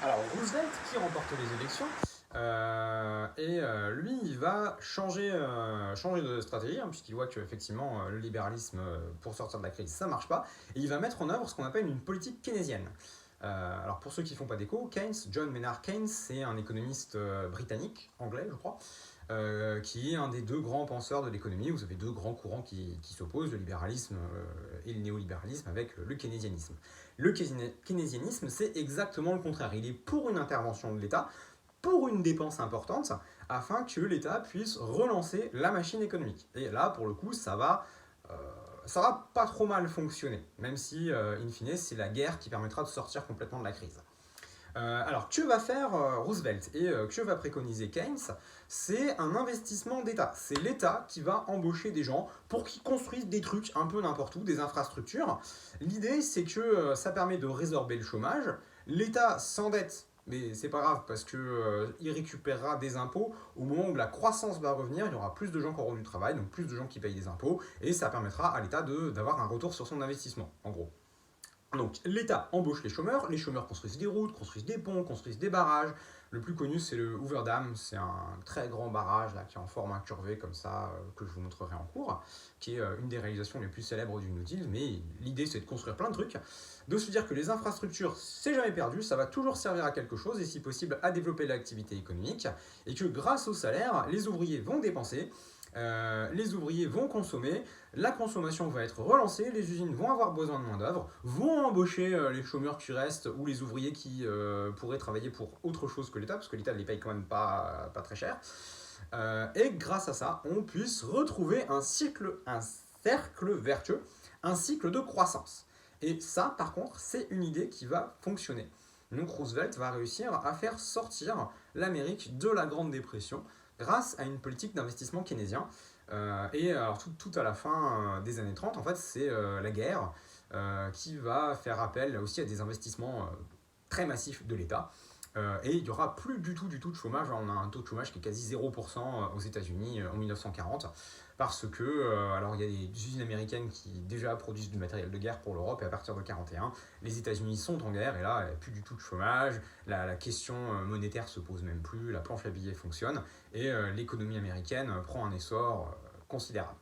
Alors Roosevelt qui remporte les élections, lui il va changer de stratégie, hein, puisqu'il voit qu'effectivement le libéralisme pour sortir de la crise ça marche pas, et il va mettre en œuvre ce qu'on appelle une politique keynésienne. Alors pour ceux qui ne font pas d'écho, Keynes, John Maynard Keynes, c'est un économiste britannique, anglais je crois, qui est un des deux grands penseurs de l'économie. Vous avez deux grands courants qui s'opposent, le libéralisme et le néolibéralisme avec le keynésianisme. Le keynésianisme, c'est exactement le contraire. Il est pour une intervention de l'État, pour une dépense importante, afin que l'État puisse relancer la machine économique. Et là, pour le coup, ça va pas trop mal fonctionner, même si, in fine, c'est la guerre qui permettra de sortir complètement de la crise. Alors, que va faire Roosevelt et que va préconiser Keynes? C'est un investissement d'État. C'est l'État qui va embaucher des gens pour qu'ils construisent des trucs un peu n'importe où, des infrastructures. L'idée, c'est que ça permet de résorber le chômage. L'État s'endette, mais c'est pas grave parce qu'il récupérera des impôts au moment où la croissance va revenir. Il y aura plus de gens qui auront du travail, donc plus de gens qui payent des impôts, et ça permettra à l'État d'avoir un retour sur son investissement, en gros. Donc l'État embauche les chômeurs construisent des routes, construisent des ponts, construisent des barrages. Le plus connu c'est le Hoover Dam, c'est un très grand barrage là, qui est en forme incurvée comme ça, que je vous montrerai en cours, qui est une des réalisations les plus célèbres du New Deal, mais l'idée c'est de construire plein de trucs, de se dire que les infrastructures c'est jamais perdu, ça va toujours servir à quelque chose et si possible à développer l'activité économique, et que grâce au salaire, les ouvriers vont dépenser, les ouvriers vont consommer, la consommation va être relancée, les usines vont avoir besoin de main d'œuvre, vont embaucher les chômeurs qui restent ou les ouvriers qui pourraient travailler pour autre chose que l'État, parce que l'État les paye quand même pas très cher. Et grâce à ça, on puisse retrouver un cercle vertueux, un cycle de croissance. Et ça, par contre, c'est une idée qui va fonctionner. Donc Roosevelt va réussir à faire sortir l'Amérique de la Grande Dépression grâce à une politique d'investissement keynésien. Et alors tout à la fin des années 30, en fait, c'est la guerre qui va faire appel aussi à des investissements très massifs de l'État. Et il n'y aura plus du tout de chômage. On a un taux de chômage qui est quasi 0% aux États-Unis en 1940. Parce que, alors il y a des usines américaines qui déjà produisent du matériel de guerre pour l'Europe, et à partir de 1941, les États-Unis sont en guerre, et là, il n'y a plus du tout de chômage, la question monétaire se pose même plus, la planche à billets fonctionne, et l'économie américaine prend un essor considérable.